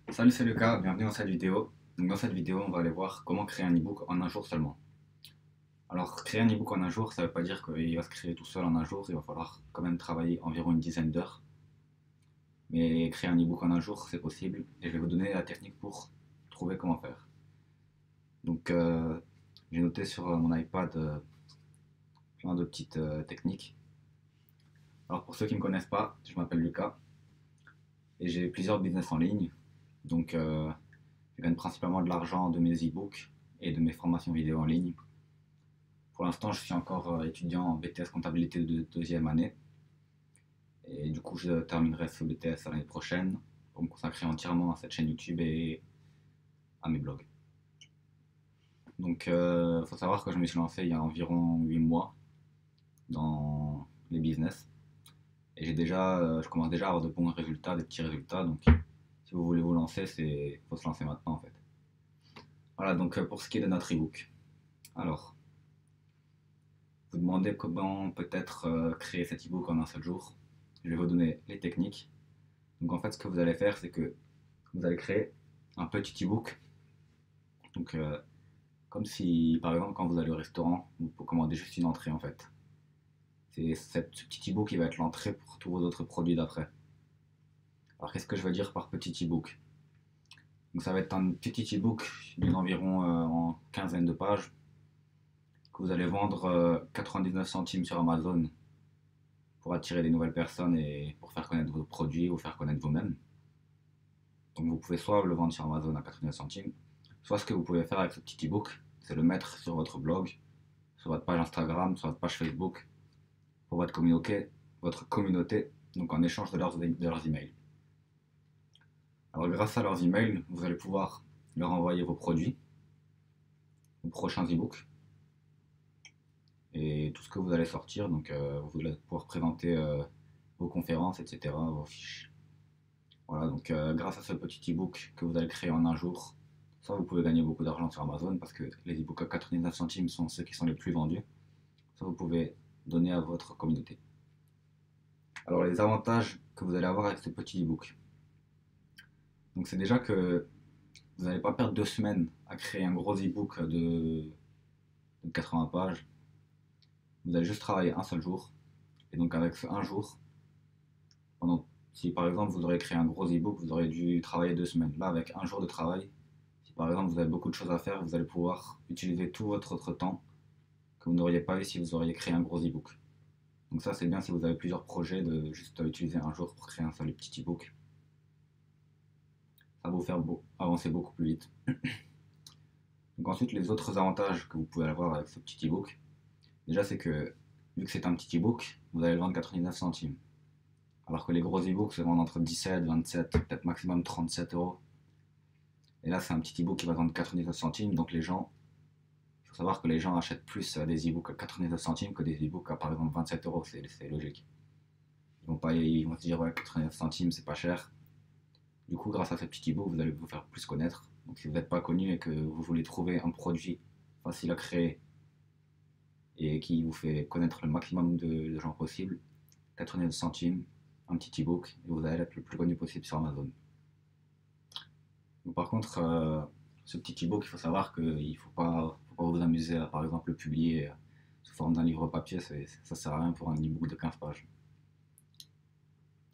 Salut, c'est Lucas, bienvenue dans cette vidéo. Donc dans cette vidéo, on va aller voir comment créer un ebook en un jour seulement. Alors, créer un ebook en un jour, ça ne veut pas dire qu'il va se créer tout seul en un jour, il va falloir quand même travailler environ une dizaine d'heures. Mais créer un ebook en un jour, c'est possible, et je vais vous donner la technique pour trouver comment faire. Donc, j'ai noté sur mon iPad plein de petites techniques. Alors, pour ceux qui ne me connaissent pas, je m'appelle Lucas, et j'ai plusieurs business en ligne. Donc, je gagne principalement de l'argent de mes ebooks et de mes formations vidéo en ligne. Pour l'instant, je suis encore étudiant en BTS comptabilité de deuxième année. Et du coup, je terminerai ce BTS l'année prochaine pour me consacrer entièrement à cette chaîne YouTube et à mes blogs. Donc, il faut savoir que je me suis lancé il y a environ 8 mois dans les business. Et je commence déjà à avoir de bons résultats, des petits résultats. Donc, si vous voulez vous lancer, il faut se lancer maintenant en fait. Voilà, donc pour ce qui est de notre ebook. Alors, vous demandez comment peut-être créer cet ebook en un seul jour. Je vais vous donner les techniques. Donc en fait, ce que vous allez faire, c'est que vous allez créer un petit ebook. Donc comme si, par exemple, quand vous allez au restaurant, vous commandez juste une entrée en fait. C'est ce petit ebook qui va être l'entrée pour tous vos autres produits d'après. Alors qu'est-ce que je veux dire par petit ebook? Donc ça va être un petit ebook d'une environ en quinzaine de pages que vous allez vendre 99 centimes sur Amazon pour attirer des nouvelles personnes et pour faire connaître vos produits ou faire connaître vous-même. Donc vous pouvez soit le vendre sur Amazon à 89 centimes, soit ce que vous pouvez faire avec ce petit ebook, c'est le mettre sur votre blog, sur votre page Instagram, sur votre page Facebook, pour votre communauté, donc en échange de leurs emails. Alors grâce à leurs emails, vous allez pouvoir leur envoyer vos produits, vos prochains ebooks, et tout ce que vous allez sortir, donc vous allez pouvoir présenter vos conférences, etc., vos fiches. Voilà, donc grâce à ce petit ebook que vous allez créer en un jour, soit vous pouvez gagner beaucoup d'argent sur Amazon parce que les ebooks à 99 centimes sont ceux qui sont les plus vendus, soit vous pouvez donner à votre communauté. Alors les avantages que vous allez avoir avec ce petit ebook. Donc c'est déjà que vous n'allez pas perdre 2 semaines à créer un gros ebook de 80 pages. Vous allez juste travailler un seul jour. Et donc avec ce un jour, si par exemple vous aurez créé un gros ebook, vous aurez dû travailler 2 semaines. Là avec un jour de travail, si par exemple vous avez beaucoup de choses à faire, vous allez pouvoir utiliser tout votre autre temps que vous n'auriez pas eu si vous auriez créé un gros ebook. Donc ça c'est bien si vous avez plusieurs projets de juste utiliser un jour pour créer un seul petit ebook. Ça va vous faire avancer beaucoup plus vite. Donc ensuite les autres avantages que vous pouvez avoir avec ce petit ebook, déjà c'est que vu que c'est un petit ebook, vous allez le vendre 99 centimes. Alors que les gros ebooks se vendent entre 17, 27, peut-être maximum 37 euros. Et là c'est un petit ebook qui va vendre 99 centimes, donc il faut savoir que les gens achètent plus des ebooks à 99 centimes que des ebooks à par exemple 27 euros, c'est logique. Ils vont se dire ouais 89 centimes c'est pas cher. Du coup grâce à ce petit ebook vous allez vous faire plus connaître. Donc si vous n'êtes pas connu et que vous voulez trouver un produit facile à créer et qui vous fait connaître le maximum de gens possible, 89 centimes, un petit ebook et vous allez être le plus connu possible sur Amazon. Donc, par contre, ce petit ebook, il faut savoir qu'il ne faut pas vous amuser à par exemple le publier sous forme d'un livre papier, ça ne sert à rien pour un ebook de 15 pages.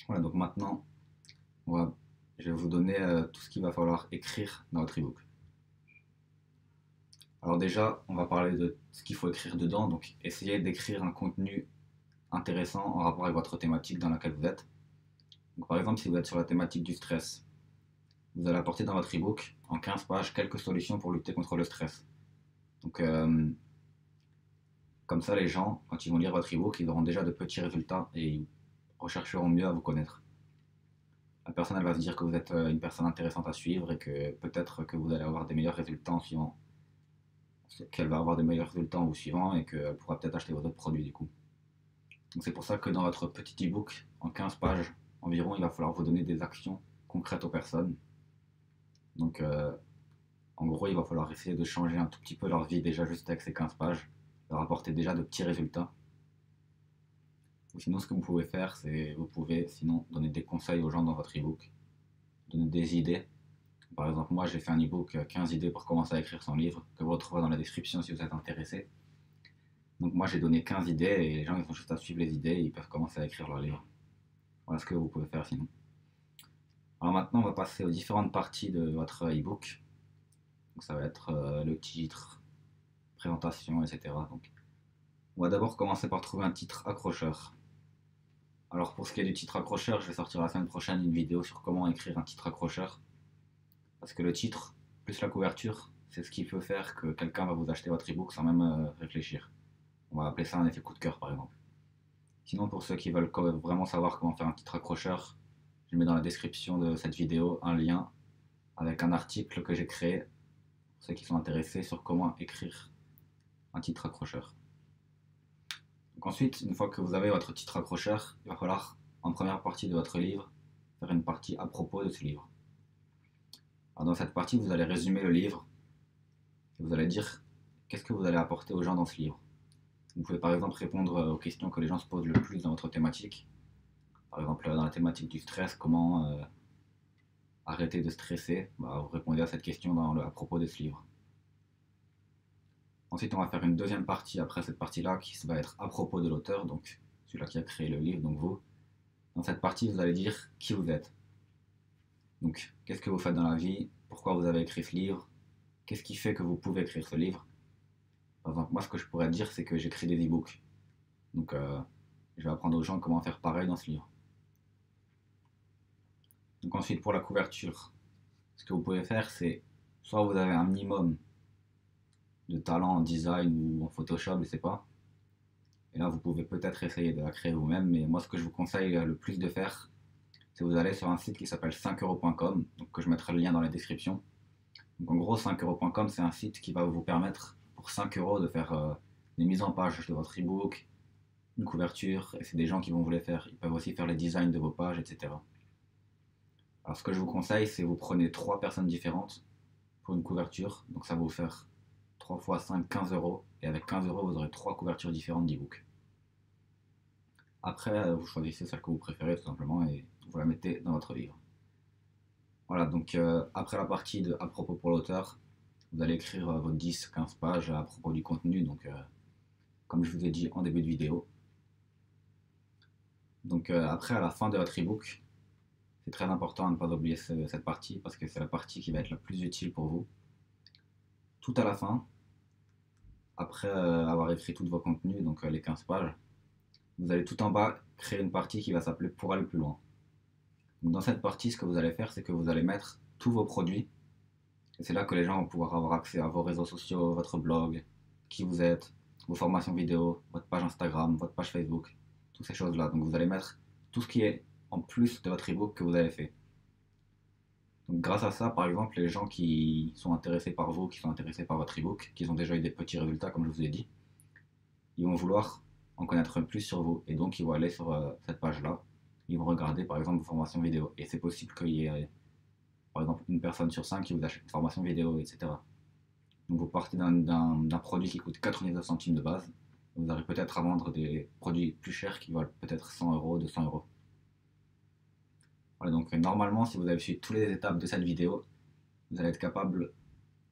Voilà, donc maintenant, je vais vous donner tout ce qu'il va falloir écrire dans votre ebook. Alors déjà, on va parler de ce qu'il faut écrire dedans, donc essayez d'écrire un contenu intéressant en rapport avec votre thématique dans laquelle vous êtes. Donc, par exemple, si vous êtes sur la thématique du stress, vous allez apporter dans votre ebook, en 15 pages, quelques solutions pour lutter contre le stress. Donc, comme ça, les gens, quand ils vont lire votre ebook, ils auront déjà de petits résultats et ils rechercheront mieux à vous connaître. La personne, elle va se dire que vous êtes une personne intéressante à suivre et que peut-être que vous allez avoir des meilleurs résultats en suivant. Qu'elle va avoir des meilleurs résultats en vous suivant et qu'elle pourra peut-être acheter vos autres produits du coup. Donc c'est pour ça que dans votre petit ebook, en 15 pages environ, il va falloir vous donner des actions concrètes aux personnes. Donc en gros, il va falloir essayer de changer un tout petit peu leur vie déjà juste avec ces 15 pages, leur apporter déjà de petits résultats. Ou sinon, ce que vous pouvez faire, c'est vous pouvez sinon donner des conseils aux gens dans votre ebook, donner des idées. Par exemple, moi j'ai fait un e-book 15 idées pour commencer à écrire son livre, que vous retrouverez dans la description si vous êtes intéressé. Donc moi j'ai donné 15 idées et les gens ils ont juste à suivre les idées et ils peuvent commencer à écrire leur livre. Voilà ce que vous pouvez faire sinon. Alors maintenant on va passer aux différentes parties de votre e-book. Donc ça va être le titre, présentation, etc. Donc on va d'abord commencer par trouver un titre accrocheur. Alors pour ce qui est du titre accrocheur, je vais sortir la semaine prochaine une vidéo sur comment écrire un titre accrocheur. Parce que le titre, plus la couverture, c'est ce qui peut faire que quelqu'un va vous acheter votre e-book sans même réfléchir. On va appeler ça un effet coup de cœur par exemple. Sinon pour ceux qui veulent vraiment savoir comment faire un titre accrocheur, je mets dans la description de cette vidéo un lien avec un article que j'ai créé pour ceux qui sont intéressés sur comment écrire un titre accrocheur. Donc ensuite, une fois que vous avez votre titre accrocheur, il va falloir, en première partie de votre livre, faire une partie à propos de ce livre. Alors dans cette partie, vous allez résumer le livre et vous allez dire qu'est-ce que vous allez apporter aux gens dans ce livre. Vous pouvez par exemple répondre aux questions que les gens se posent le plus dans votre thématique. Par exemple, dans la thématique du stress, comment arrêter de stresser, vous répondez à cette question à propos de ce livre. Ensuite, on va faire une deuxième partie après cette partie-là qui va être à propos de l'auteur, donc celui-là qui a créé le livre, donc vous. Dans cette partie, vous allez dire qui vous êtes. Donc, qu'est-ce que vous faites dans la vie, pourquoi vous avez écrit ce livre, qu'est-ce qui fait que vous pouvez écrire ce livre. Par exemple, moi, ce que je pourrais dire, c'est que j'écris des e-books. Donc, je vais apprendre aux gens comment faire pareil dans ce livre. Donc ensuite, pour la couverture, ce que vous pouvez faire, c'est soit vous avez un minimum de talent en design ou en Photoshop, je sais pas. Et là, vous pouvez peut-être essayer de la créer vous-même, mais moi, ce que je vous conseille le plus de faire, c'est vous allez sur un site qui s'appelle 5euros.com, donc que je mettrai le lien dans la description. Donc en gros, 5euros.com, c'est un site qui va vous permettre, pour 5 euros, de faire des mises en page de votre e-book, une couverture, et c'est des gens qui vont vous les faire. Ils peuvent aussi faire les designs de vos pages, etc. Alors ce que je vous conseille, c'est vous prenez 3 personnes différentes pour une couverture, donc ça va vous faire 3 fois 5, 15 euros, et avec 15 euros, vous aurez 3 couvertures différentes d'e-book. Après, vous choisissez celle que vous préférez tout simplement et vous la mettez dans votre livre. Voilà, donc après la partie de à propos pour l'auteur, vous allez écrire vos 10-15 pages à propos du contenu, donc comme je vous ai dit en début de vidéo. Donc après, à la fin de votre e-book, c'est très important de ne pas oublier cette partie parce que c'est la partie qui va être la plus utile pour vous. Tout à la fin, après avoir écrit tous vos contenus, donc les 15 pages, vous allez tout en bas créer une partie qui va s'appeler pour aller plus loin. Donc dans cette partie, ce que vous allez faire, c'est que vous allez mettre tous vos produits. Et c'est là que les gens vont pouvoir avoir accès à vos réseaux sociaux, votre blog, qui vous êtes, vos formations vidéo, votre page Instagram, votre page Facebook, toutes ces choses-là. Donc vous allez mettre tout ce qui est en plus de votre ebook que vous avez fait. Donc grâce à ça, par exemple, les gens qui sont intéressés par vous, qui sont intéressés par votre ebook, qui ont déjà eu des petits résultats, comme je vous ai dit, ils vont vouloir en connaître plus sur vous. Et donc ils vont aller sur cette page-là, ils vont regarder par exemple vos formations vidéo. Et c'est possible qu'il y ait par exemple une personne sur 5 qui vous achète une formation vidéo, etc. Donc vous partez d'un produit qui coûte 99 centimes de base, vous aurez peut-être à vendre des produits plus chers qui valent peut-être 100 euros, 200 euros. Voilà, donc normalement, si vous avez suivi toutes les étapes de cette vidéo, vous allez être capable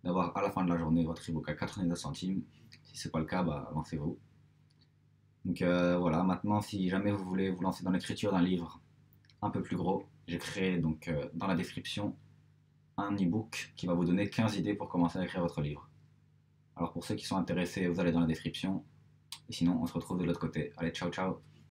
d'avoir à la fin de la journée votre ebook à 99 centimes. Si ce n'est pas le cas, lancez-vous. Donc voilà, maintenant si jamais vous voulez vous lancer dans l'écriture d'un livre un peu plus gros, j'ai créé donc dans la description un e-book qui va vous donner 15 idées pour commencer à écrire votre livre. Alors pour ceux qui sont intéressés, vous allez dans la description. Et sinon, on se retrouve de l'autre côté. Allez, ciao ciao!